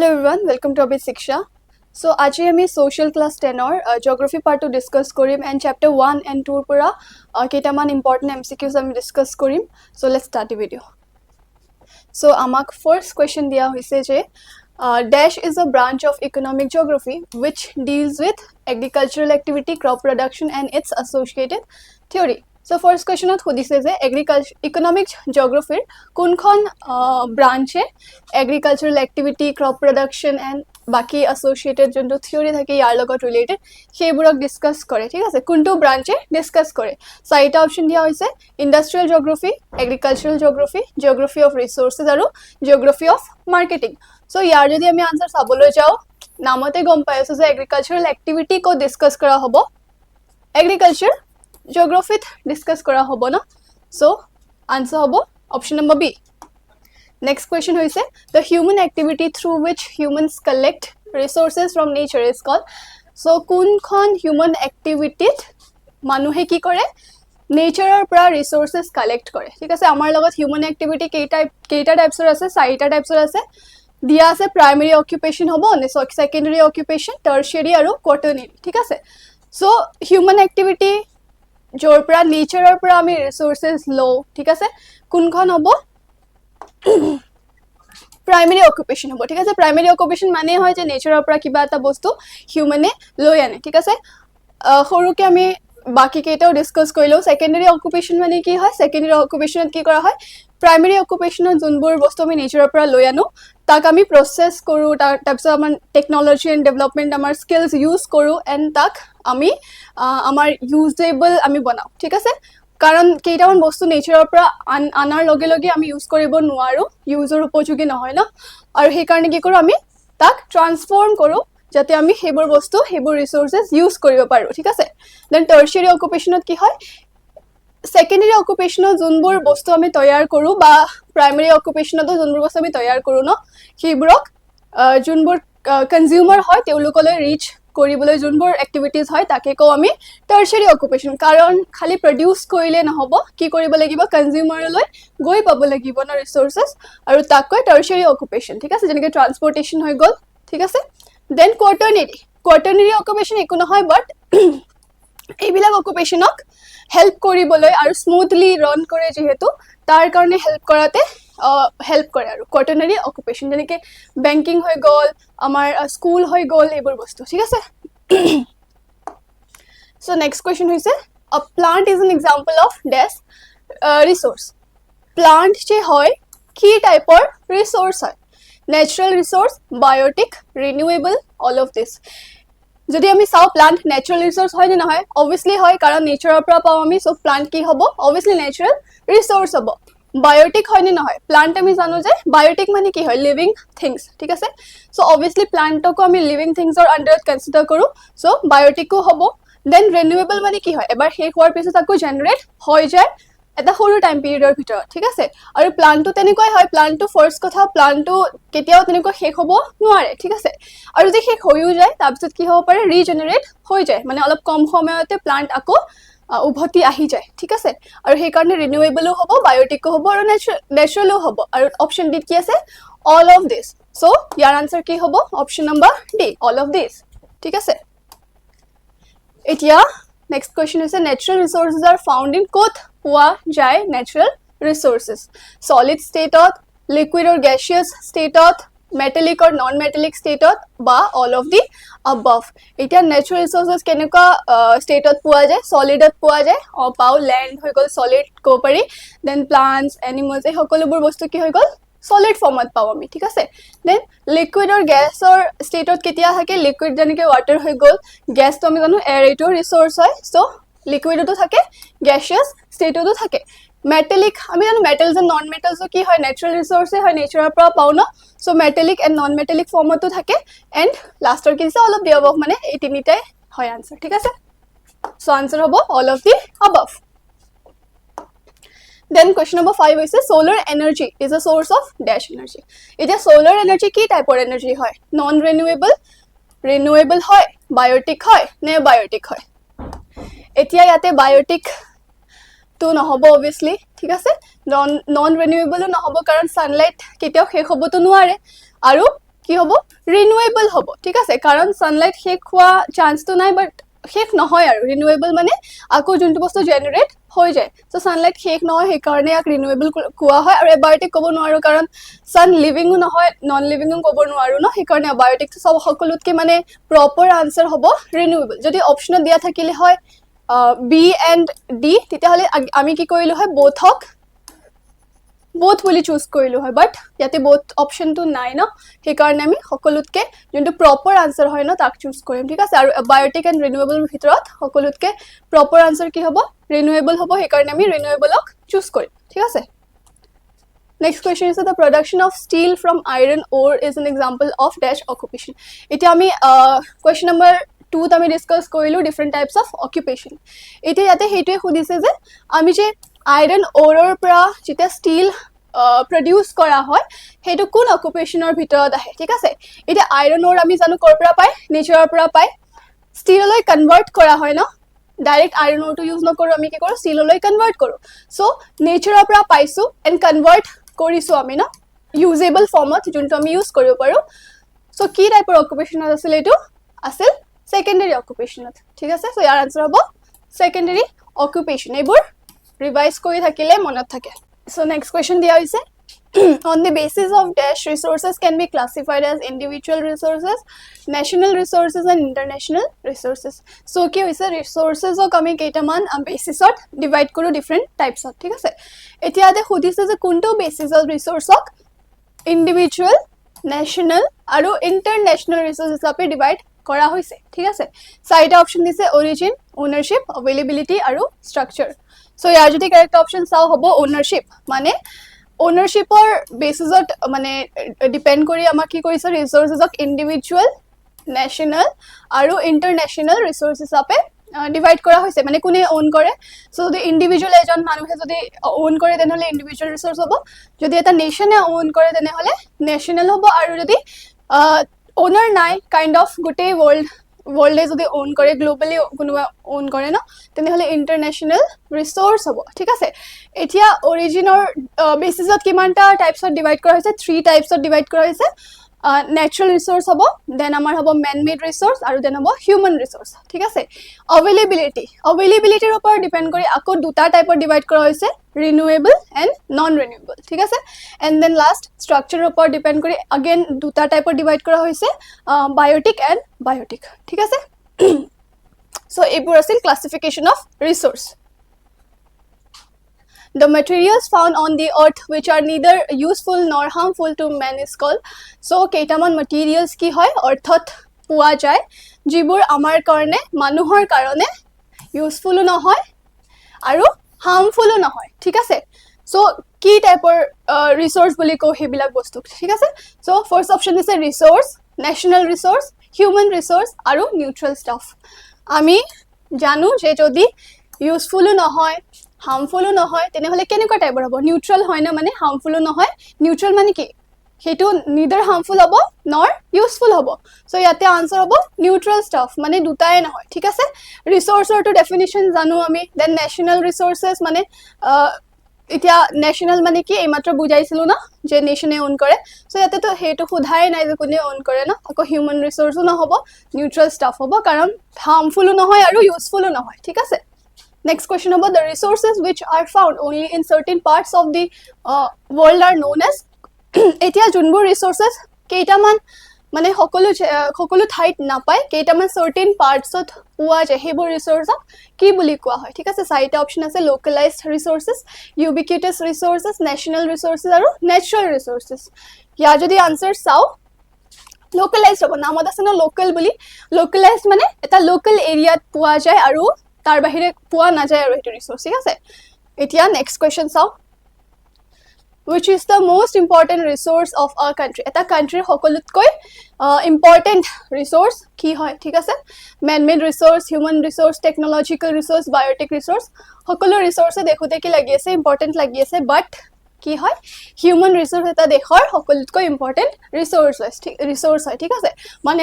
Hello everyone, welcome to Abhi Siksha. So আজি আমি social class 10 or geography part to discuss korim and chapter 1 and 2 pura ketaman important MCQs ami discuss korim. So let's start the video. So amak first question dia hoise je dash is a branch of economic geography which deals with agricultural activity, crop production and its associated theory. So first question at hodise je economic geography kunkhon branch agricultural activity, crop production and baki associated jonto theory thake yar logot related seiburok discuss kore thik ase kuntu branch discuss kore saita option dia hoise industrial geography, agricultural geography, geography of resources aru geography of marketing. So yar jodi ami answer sabolo jao namote gom pai aso je agricultural activity ko discuss kora hobo agriculture geography discuss kora hobo na. So answer hobo option number B. Next question hoise the human activity through which humans collect resources from nature is called. So kun khon human activity manuhe ki kore nature or pra resources collect kore thik ase amar logot human activity keita types or ase saita types or ase dia ase primary occupation hobo ne secondary occupation, tertiary aru quaternary thik ase. So human activity jor pra nature or pra ami resources low thik ase kun khon hobo primary occupation hobo thik ase primary occupation mane hoy je nature or pra kiba eta bostu humane loi ane thik ase horu ke ami baki keitao discuss koilo. Secondary occupation mane ki hoy secondary occupation ki kora hoy primary occupation jonbur bostu ami nature or pra loi anu tak ami process koru types of technology and development amar skills use koru and tak ami amar usable ami banao thik ase karon keitaman bostu nature or pra anar loge loge ami use koribo nuaru user upojogi nohoy na aru he karone ki koru ami tak transform koru jate ami hebor bostu hebor resources use koribo paru thik ase. Then tertiary occupation ki hoy secondary occupation jonbur bostu ami toyar koru ba primary occupation to jonbur bostu ami toyar koru no heborok jonbur consumer hoy teulukole reach koribole jonbur activities hoy take ko ami tertiary occupation karon khali produce koile na hobo ki koribo lagibo consumer loi goi pabo lagibo na resources aru takoi tertiary occupation thik ase jenike transportation hoy gol thik ase. Then quaternary occupation eku na hoy but এইবিলাক অকুপেশনক help কৰিবলৈ আৰু smoothly run কৰে যেহেতু তাৰ কাৰণে help কৰাতে help কৰে আৰু quaternary occupation যেনেকে বেংকিং হৈ গল আমাৰ স্কুল হৈ গল এইবোৰ বস্তু ঠিক আছে. So next question হৈছে a plant is an example of dash resource. Plant যে হয় কি টাইপৰ resource হয় natural resource, biotic, renewable, all of this. যদি আমি চাও প্লান্ট ন্যাচারাল রিসোর্স হয় না হয় obviously হয় কারণ নেচাৰৰ পৰা পাও আমি সো প্লান্ট কি হ'ব obviously ন্যাচারাল রিসোর্স হ'ব. বায়োটিক হয় না হয় প্লান্ট আমি জানো যে বায়োটিক মানে কি হয় লিভিং থিংস ঠিক আছে. সো obviously প্লান্টকো আমি লিভিং থিংসৰ আন্ডাৰত কনসিডাৰ কৰো সো বায়োটিকো হ'ব. দেন ৰিনিউৱেবল মানে কি হয় এবাৰ শেষ হোৱাৰ পিছত আকৌ জেনাৰেট হৈ যায় এটা সৰু টাইম পিৰিয়ডৰ ভিতৰত ঠিক আছে. আৰু প্লান্টটো তেনেকৈ হয় প্লান্টটো ফাৰ্স্ট কথা প্লান্টটো কেতিয়াও তেনেকৈ শেষ হ'ব নোৱাৰে ঠিক আছে. আৰু যে শেষ হৈও যায় তাৰপিছত কি হ'ব পাৰে ৰিজেনাৰেট হৈ যায় মানে অলপ কম সময়তে প্লান্ট আকৌ উভতি আহি যায় ঠিক আছে. আৰু সেই কাৰণে ৰিনিউৱেবলো হ'ব বায়োটিকো হ'ব আৰু নেচাৰেলো হ'ব আৰু অপচন ডি কি আছে all of this. So year answer কি হ'ব option number D all of this ঠিক আছে. এতিয়া next question is natural resources are found in kot poa jai natural resources solid state of liquid or gaseous state of metallic or non metallic state of ba all of the above. Eta natural resources kenuka state of poa jai solid of poa jai or pau land hoy gol solid ko pari then plants animals e hokolobur bostu ki hoy gol solid format পাও আমি ঠিক আছে. Then liquid আর gas আর স্টেটত কেতিয়া থাকে liquid যেনেকে water হৈ গল gas তো আমি জানো এয়ার এটো রিসোর্স হয় সো লিকুইডতো থাকে গ্যাসিয়াস স্টেটতো থাকে. মেটালিক আমি জানো মেটালস এন্ড নন মেটালস কি হয় ন্যাচারাল রিসোর্সে হয় নেচাৰৰ পৰা পাও ন so metallic and non metallic ফৰ্মতো থাকে এন্ড লাস্টৰ কি আছে অল অফ দি অবভ মানে এই তিনিটাই হয় আনসার ঠিক আছে. সো আনসার হ'ব all of the above. Then question number 5 is solar energy is a source of dash energy. Eta solar energy ki type of energy hoy non renewable, renewable hoy, biotic hoy ne biotic hoy. Etia yate biotic to nahobo obviously ঠিক আছে non renewable nahobo karon sunlight ketao শেষ হবতো নোৱাৰে আৰু কি হ'ব renewable হ'ব ঠিক আছে কাৰণ সানলাইট শেষ হোৱা চান্সটো নাই বাট শেষ নহয় আৰু ৰিনিউৱেবল মানে আকৌ যোনটো বস্তু জেনাৰেট হৈ যায় সো সানলাইট শেষ নহয় সেই কাৰণে ইয়াক ৰিনিউৱেবল কোৱা হয় আৰু এবাৰতে ক'ব নোৱাৰো কাৰণ সান লিভিংও নহয় নন লিভিংও ক'ব নোৱাৰো ন সেই কাৰণে এবাৰটিক সব সকলোতকে মানে প্ৰপাৰ আনসাৰ হ'ব ৰিনিউৱেবল যদি অপচনত দিয়া থাকিলে হয় বি এণ্ড ডি তেতিয়াহ'লে আমি কি কৰিলো হয় both বুলি চুজ কৰিলো হয় বাট ইয়াতে both অপশনটো নাই ন সেই কাৰণে আমি সকলোতকে যোনটো প্ৰপাৰ আনসাৰ হয় ন তাক চুজ কৰিম ঠিক আছে আৰু বায়োটিক এণ্ড ৰিনিউৱেবল ভিতৰত সকলোতকে প্ৰপাৰ আনসাৰ কি হ'ব ৰিনিউৱেবল হ'ব সেই কাৰণে আমি ৰিনিউৱেবলক চুজ কৰিম ঠিক আছে Next question is the production of steel from iron ore is an example of dash occupation. Iti ami question number 2 tami discuss korilu different types of occupation. Iti yate heitue khudise je ami je iron ore or pra jeta steel produce kora hoy hetu kun occupation or bhitorot ahe thik ase iti iron ore ami janu kor pra pai nature or pra pai steel loi convert kora hoy no direct iron ore to use nokoro ami ki koro steel loi convert koro so nature or pra paisu and convert কৰিছো আমি না usable ফৰ্মত যোনটো আমি use কৰিব পাৰো so কি টাইপৰ অকুপেশন আছিল এটো আছিল সেকেন্ডাৰী অকুপেশনত ঠিক আছে সো ইয়াৰ আনসাৰ হ'ব সেকেন্ডাৰী অকুপেশন এইবোৰ ৰিভাইজ কৰি থাকিলে মনত থাকে সো নেক্সট কোৱেশ্চন দিয়া হৈছে on the basis of dash resources can be classified as individual resources national resources and international resources so ki hoise resources ok ami keitaman basis ot divide koru different types ot thik ase etia ade khudise je kunto basis of resource ok individual national aru international resources ape divide kora hoise thik ase চাৰিটা option দিছে origin ownership availability aru structure so ইয়াৰ যদি correct option চাও হবো ownership মানে ownership or basis ot mane depend kori amak ki korise resources of individual national aru international resources ape divide kora hoise mane kune own kore so the individual ejon manuhe jodi own kore then hole individual resource hobo jodi eta nation e own kore then hole national hobo aru jodi owner nai kind of gote world যদি own কৰে globally কোনোবা own কৰে ন তেনে হলে ইন্টাৰনেশনাল resource হ'ব ঠিক আছে এতিয়া অৰিজিনৰ বেসিছত কিমানটা টাইপছত ডিভাইড কৰা হৈছে 3 টাইপছত ডিভাইড কৰা হৈছে natural resource hobo then amar hobo man made resource aru then hobo human resource thik ase availability er upor depend kori ako duta type or divide kora hoise renewable and non renewable thik ase and then last structure er upor depend kori again duta type or divide kora hoise biotic and biotic thik ase so ebur asil classification of resource The materials found on the earth which are neither useful nor harmful to man is called so keitaman materials ki hoy orthot puwa jay jibur amar karone manuhor karone useful no hoy aru harmful no hoy thik ase so ki type or resource boli ko hebilak bostu thik ase so first option is a resource national resource human resource aru neutral stuff ami janu je jodi useful no hoy harmful no hoy tene hole keneka type hobo neutral hoy na mane harmful no hoy neutral mane ki hetu neither harmful hobo nor useful hobo so yate answer hobo neutral stuff mane dutai na hoy thik ase resource or to definition janu ami then national resources mane এতিয়া national মানে কি এইমাত্ৰ বুজাইছিলো না যে nation এ own কৰে so ইয়াতে তো হেটো খুধাই নাই যে কোনে own কৰে না আকৌ human resource না হ'ব neutral stuff হ'ব কাৰণ harmful নহয় আৰু useful নহয় ঠিক আছে Next question about the resources which are found only in certain parts of the world are known as etia junbur resources keitaman mane hokolu thait na pai keitaman certain parts ot puwa je hebur resource ki boli koa hoy thik ase saita option ase localized resources ubiquitous resources national resources aru natural resources ya jodi answer sao localized hobo namot ase no local boli localized mane eta local area puwa jay aru tar bahire puwa na jay aru etu resource thik ase etia next question sao which is the most important resource of our country eta country hokolutkoy important resource ki hoy thik ase man made resource human resource technological resource biotic resource hokolo resource dekhute ki lagi ase important lagi ase but কি হয় human resource এটা দেশৰ সকলোতকৈ important resource হয় ঠিক আছে মানে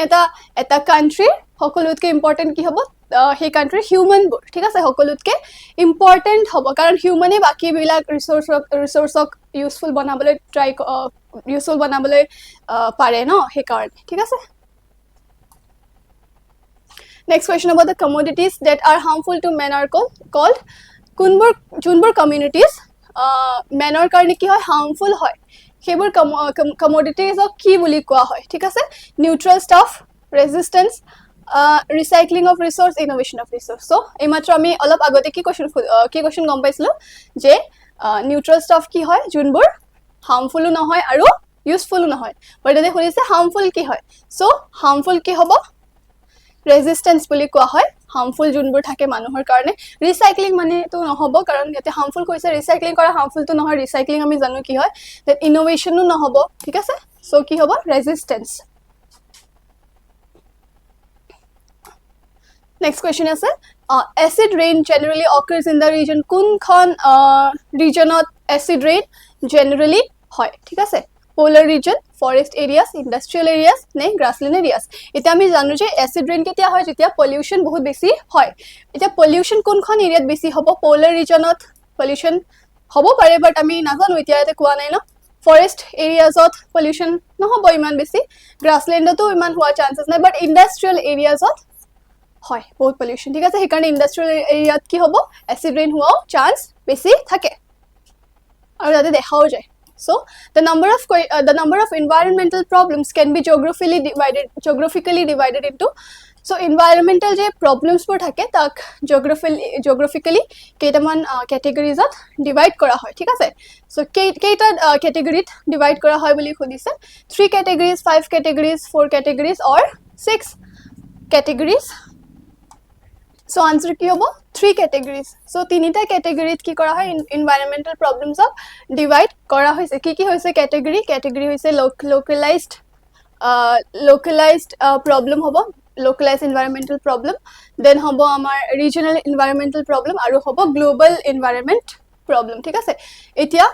এটা কান্ট্ৰি সকলোতকৈ ইম্পৰ্টেন্ট কি হ'ব সেই কান্ট্ৰি হিউম্যান বোৰ ঠিক আছে সকলোতকৈ ইম্পৰ্টেন্ট হ'ব কাৰণ হিউম্যানে বাকি বিলাক ৰিসোৰ্সক ইউজফুল বনাবলৈ ট্ৰাই ইউজফুল বনাবলৈ পাৰে ন সেইকাৰণে ঠিক আছে Next question about the commodities that are harmful to men are called যোনবোৰ communities menor কাৰণে কি হয় harmful হয় সেইবোৰ commodities কি বুলি কোৱা হয় ঠিক আছে neutral stuff resistance recycling of resource innovation of resource so এইমাত্ৰ আমি অলপ আগতে কি question গম পাইছিলো যে neutral stuff কি হয় যোনবোৰ harmful নহয় আৰু useful নহয় বৰ্তমানে শুনিছে harmful কি হয় so harmful কি হ'ব resistance বুলি কোৱা হয় harmful যোনবোৰ থাকে মানুহৰ কাৰণে recycling মানে তো নহব কাৰণ ইয়াতে harmful কৈছে recycling কৰা harmful তো নহয় recycling আমি জানো কি হয় that innovation ও নহব ঠিক আছে so কি হ'ব resistance next question আছে acid rain generally occurs in the region কোনখন regionত acid rain generally হয় ঠিক আছে polar region forest areas industrial areas নে grassland areas এটা আমি জানো যে acid rain কেতিয়া হয় যেতিয়া pollution বহুত বেছি হয় এটা pollution কোনখন এৰিয়াত বেছি হ'ব polar regionত pollution হ'ব পাৰে বাট আমি নাজানো এতিয়া এতে কোৱা নাই ন forest areasত pollution নহব ইমান বেছি grasslandতো ইমান হোৱা chances নাই বাট industrial areasত হয় বহুত pollution ঠিক আছে সেইকাৰণে industrial areaত কি হ'ব acid rain হোৱা chance বেছি থাকে আৰু যাতে দেখাও যায় So the number of environmental problems can be geographically divided into so environmental je problems por thake tak geographically keitaman categories at divide kora hoy thik ase so keita category divide kora hoy boli khudise 3 categories 5 categories 4 categories or 6 categories So answer ki hobo 3 categories. So tinita category ki kora hoy environmental problems of divide kora hoise ki hoise category hoise localized problem hobo localized environmental problem then hobo amar regional environmental problem aru hobo global environment problem ঠিক আছে এতিয়া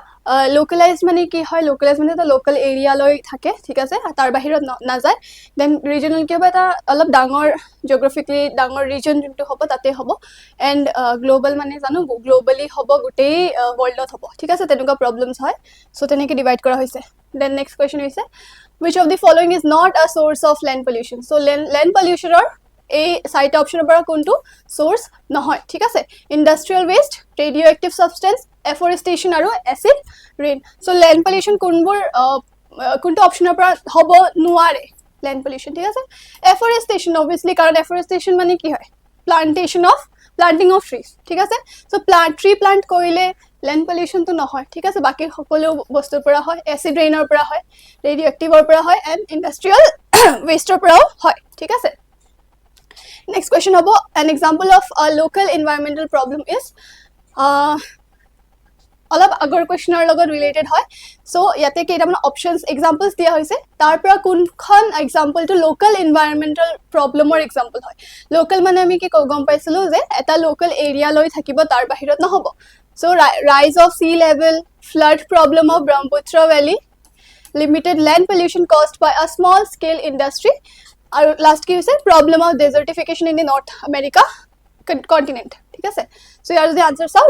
localized মানে কি হয় localized মানে তো local area লৈ থাকে ঠিক আছে তাৰ বাহিৰত না যায় then regional কি হবে এটা অলপ ডাঙৰ geographically ডাঙৰ region যোনটো হ'ব তাতে হ'ব and global মানে জানো globally হ'ব গোটেই worldত হ'ব ঠিক আছে তেনেকুৱা problems হয় so তেনেকৈ divide কৰা হৈছে then next question হৈছে which of the following is not a source of land pollution so land pollution or এই সাইট অপশনৰ পৰা কোনটো সোৰ্স নহয় ঠিক আছে ইন্ডাস্ট্ৰিয়াল ওয়েস্ট ৰেডিওএক্টিভ সাবস্টেন্স এফৰেষ্টেশন আৰু acid rain so land pollution কোনটো অপশনৰ পৰা হ'ব নোৱাৰে ল্যান্ড পলিউশন ঠিক আছে এফৰেষ্টেশন obviously কাৰণ এফৰেষ্টেশন মানে কি হয় planting of trees ঠিক আছে সো tree plant কৰিলে ল্যান্ড পলিউশন তো নহয় ঠিক আছে বাকি সকলো বস্তুৰ পৰা হয় এসিড ৰেইনৰ পৰা হয় ৰেডিওএক্টিভৰ পৰা হয় এন্ড ইন্ডাস্ট্ৰিয়াল ওয়েষ্টৰ পৰাও হয় ঠিক আছে Next question about an example of a local environmental problem is অলপ আগৰ কোৱেশ্চনৰ লগত ৰিলেটেড হয় সো ইয়াতে কেইটামান অপশনস এক্সাম্পলস দিয়া হৈছে তাৰ পৰা কোনখন এক্সাম্পল টু লোকাল এনভায়ৰনমেন্টাল প্ৰবলেমৰ এক্সাম্পল হয় লোকাল মানে আমি কি গম পাইছিলো যে এটা লোকাল এৰিয়া লৈ থাকিব তাৰ বাহিৰত নহব so rise of sea level flood problem of Brahmaputra valley limited land pollution caused by a small scale industry আৰু লাস্ট কি হৈছে problem of desertification in the North America continent ঠিক আছে সো ইয়াৰ যদি আনসার চাও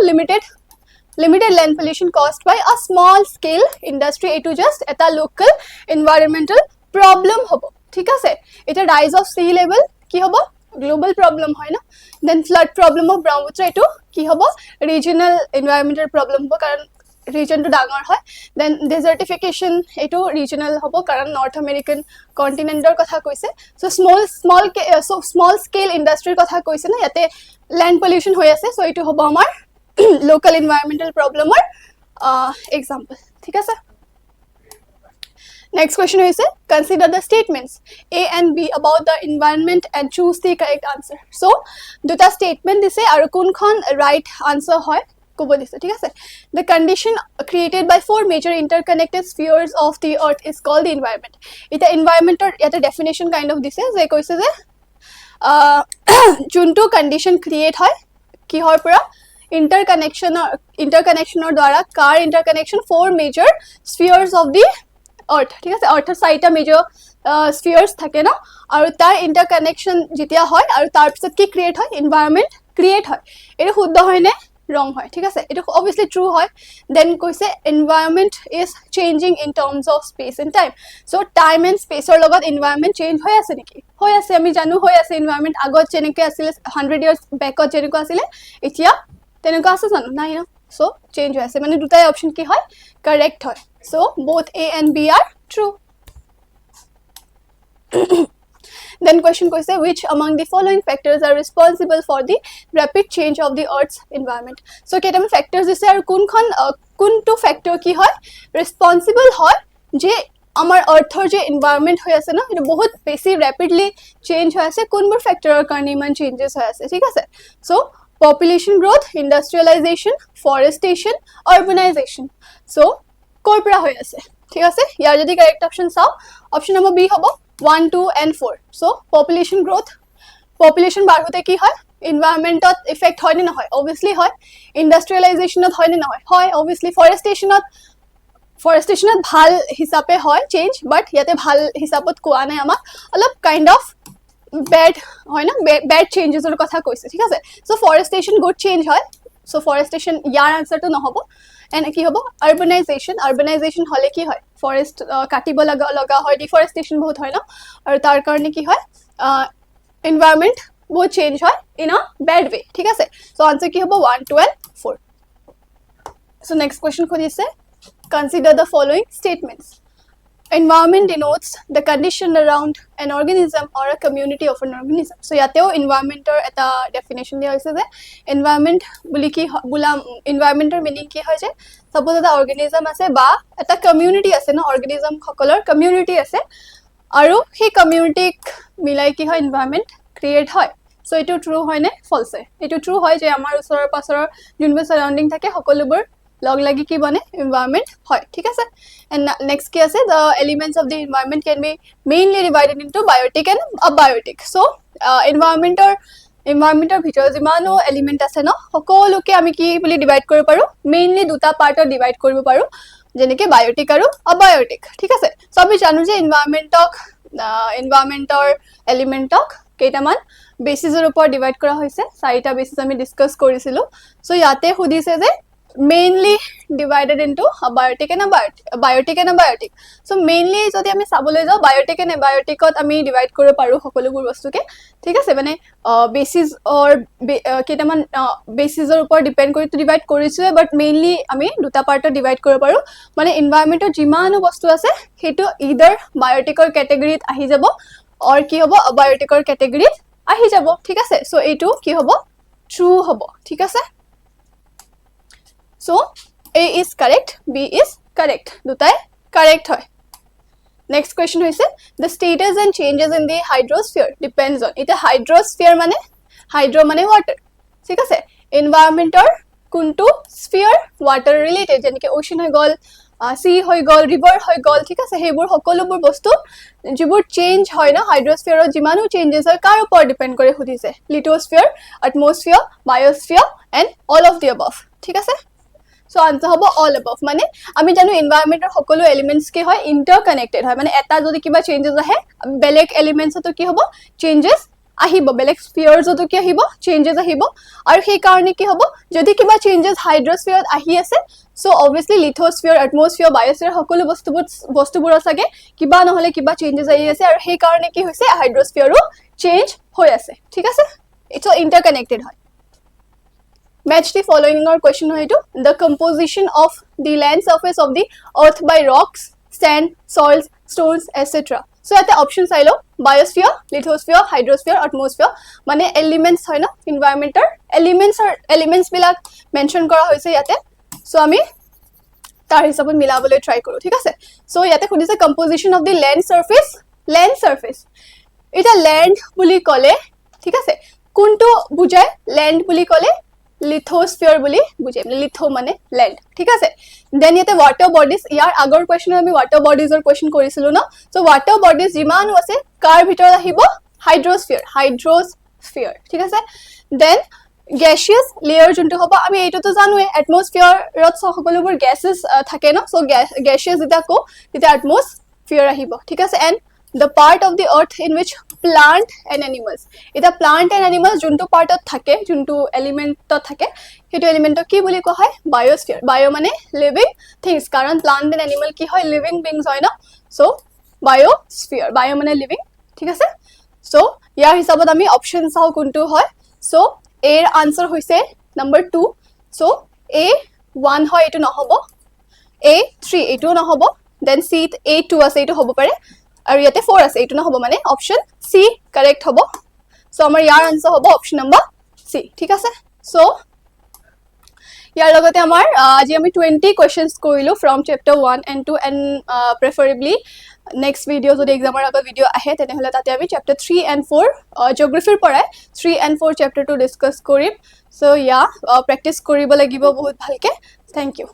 limited land pollution caused by a small scale industry etu just eta local environmental problem hobo ঠিক আছে এটা rise of sea level কি hobo global problem হয় না then flood problem of Brahmaputra etu কি hobo regional environmental problem hobo karon region to ডাঙৰ হয় then desertification etu regional hobo karon north american continent or কথা কৈছে so small scale industry কথা কৈছে না ইয়াতে land pollution হৈ আছে so etu hobo amar local environmental problem or example ঠিক আছে next question is consider the statements A and B about the environment and choose the correct answer so দুটা statement দিছে আৰু কোনখন right answer হয় কব দিছে ঠিক আছে the condition created by four major interconnected spheres of the earth is called the environment এটা environment or এটা definition kind of দিছে যে কৈছে যে যোনটো condition create হয় কিহৰ পৰা interconnection দ্বাৰা car interconnection four major spheres of the earth ঠিক আছে earth চাৰিটা major spheres থাকে না আৰু তাৰ interconnection যেতিয়া হয় আৰু তাৰ পিছত কি create হয় environment create হয় এটা শুদ্ধ হয় নে ৰং হয় ঠিক আছে এটো obviously true হয় then কৈছে environment is changing in terms of space and time so time and space or লগত environment change হৈ আছে নেকি হৈ আছে আমি জানো হৈ আছে environment আগত যেনেকৈ আছিল 100 years back যেনেকৈ আছিল এতিয়া তেনেকৈ আছে জানো নাই না so change হৈ আছে মানে দুটাই অপচন কি হয় correct হয় so both A and B are true Then question কৈছে which among the following factors are responsible for the rapid change of the earth's environment so কেইটামান factors দিছে আৰু কোনটো factor কি হয় responsible হয় যে আমাৰ earthৰ যে environment হৈ আছে না এটা বহুত বেছি rapidly change হৈ আছে কোনবোৰ factorৰ কাৰণে ইমান changes হৈ আছে ঠিক আছে so population growth industrialization forestation urbanization so কৰ পৰা হৈ আছে ঠিক আছে ইয়াৰ যদি correct option চাও option number B হ'ব 1 2 and 4 so population growth population বাঢ়োতে কি হয় environmentত effect হয় নে নহয় obviously হয় industrializationত হয় নে নহয় হয় obviously forestationত ভাল হিচাপে হয় change but ইয়াতে ভাল হিচাপত কোৱা নাই আমাক অলপ kind of bad হয় না bad changesৰ কথা কৈছে ঠিক আছে so forestation good change হয় so forestation year answer to নহব and কি হ'ব urbanization হলে কি হয় forest কাটিব লগা হয় deforestation বহুত হয় না আৰু তাৰ কাৰণে কি হয় environment বহুত change হয় in a bad way ঠিক আছে so answer কি হ'ব 1 2 and 4 so next question খুদিছে consider the following statements environment denotes the condition around an organism or a community of an organism so yateo environment or eta definition dia hoise je environment buli ki bula environment or meaning ki hoy je suppose eta organism ase ba eta community ase na organism khokolor community ase aru he community milai ki hoy environment create hoy so eto true hoy ne false eto true hoy je amar usor pasor junbo surrounding thake hokolubur log lagi ki bane environment hoy thik ase and next ki ase the elements of the environment can be mainly divided into biotic and abiotic so environment or bhitor jimano element ase no hokoluke ami ki boli divide koribo paru mainly duta part or divide koribo paru jeneke biotic aru abiotic thik ase so ami janu je environment or element ok keitaman basis er upor divide kora hoise saita basis ami discuss korisilu so yate hudise je mainly divided into abiotic and abiotic so mainly jodi ami sabole jao biotic and abiotic ot ami divide koribo paru hokolubur bostu ke thik ase mane basis or ketaman basis er upor depend kori to divide korisu but mainly ami duta part ot divide koribo paru mane environment or jimanu bostu ase hetu either biotic or category t ahi jabo or ki hobo abiotic or category t ahi jabo thik ase so etu ki hobo true hobo thik ase So A is correct, B is correct. Dutai correct hoy. Next question hoise the status and changes in the hydrosphere depends on. Ita hydrosphere mane hydro mane water. Thik ase environment or kuntu sphere water related jenike ocean hoy gol sea hoy gol river hoy gol thik ase hebur hokolubur bostu jibur change hoy na hydrosphere or jimanu changes hoy kar upor depend kore hudise lithosphere atmosphere biosphere and all of the above thik ase so answer hobo all above mane ami janu environment or hokolu elements ke hoy interconnected hoy mane eta jodi kiba changes ahe belek elements to ki hobo changes ahibo belek spheres to ki ahibo changes ahibo aru he karone ki hobo jodi kiba changes hydrosphere ahi ase so obviously lithosphere atmosphere biosphere hokolu bostubur asage kiba nohole kiba changes ahi ase aru he karone ki hoise hydrosphere ro change hoy ase thik ase it's interconnected hoy match the following or question hoy to the composition of the land surface of the earth by rocks sand soils stones etc so at the option silo biosphere lithosphere hydrosphere atmosphere mane elements hoy na environmental elements bilak mention kora hoise yate so ami tar hisabot milabole try koru thik ase so yate khudise composition of the land surface eta land buli kole thik ase kunto bujay land buli kole lithosphere boli bujhe litho mane land thik ase then yete water bodies yar agor question ami water bodies or question korisilu na so water bodies jimanu ase kar bhitor ahibo hydrosphere thik ase then gaseous layer junto hobo ami eto to janu atmosphere rot sokolubur gases thake na so gaseous ita ko ita atmosphere ahibo thik ase and the part of the earth in which plant and animals, এটা plant and animals যোনটো পাৰ্টত থাকে, যোনটো এলিমেণ্টত থাকে, সেইটো এলিমেণ্টক কি বুলি কোৱা হয়? বায়োস্ফিয়াৰ. বায়ো মানে লিভিং থিংছ, কাৰণ প্লান্ট এণ্ড এনিমেল কি হয়? লিভিং বিংছ হয় ন. চ' বায়োস্ফিয়াৰ, বায়ো মানে লিভিং. ঠিক আছে. চ' ইয়াৰ হিচাপত আমি অপশ্যন চাওঁ কোনটো হয়. চ' এৰ আনচাৰ হৈছে নম্বৰ 2. চ' A1 হয়, এইটো নহ'ব. A3 এইটোও নহ'ব. দেন চি A2 আছে, এইটো হ'ব পাৰে. আৰু ইয়াতে 4 আছে, এইটো নহ'ব, মানে অপশ্যন চি কাৰেক্ট হ'ব. চ' আমাৰ ইয়াৰ আনচাৰ হ'ব অপশ্যন নম্বৰ চি. ঠিক আছে. চ' ইয়াৰ লগতে আমাৰ আজি আমি 20 কুৱেশ্যনছ কৰিলোঁ from chapter 1 and 2 and preferably next video' যদি এক্সামৰ আগত ভিডিঅ' আহে তেনেহ'লে তাতে আমি চেপ্টাৰ 3 and 4 জিঅ'গ্ৰাফীৰ পৰাই 3 and 4 চেপ্টাৰটো ডিছকাছ কৰিম. চ' প্ৰেক্টিছ কৰিব লাগিব বহুত ভালকৈ. Thank U.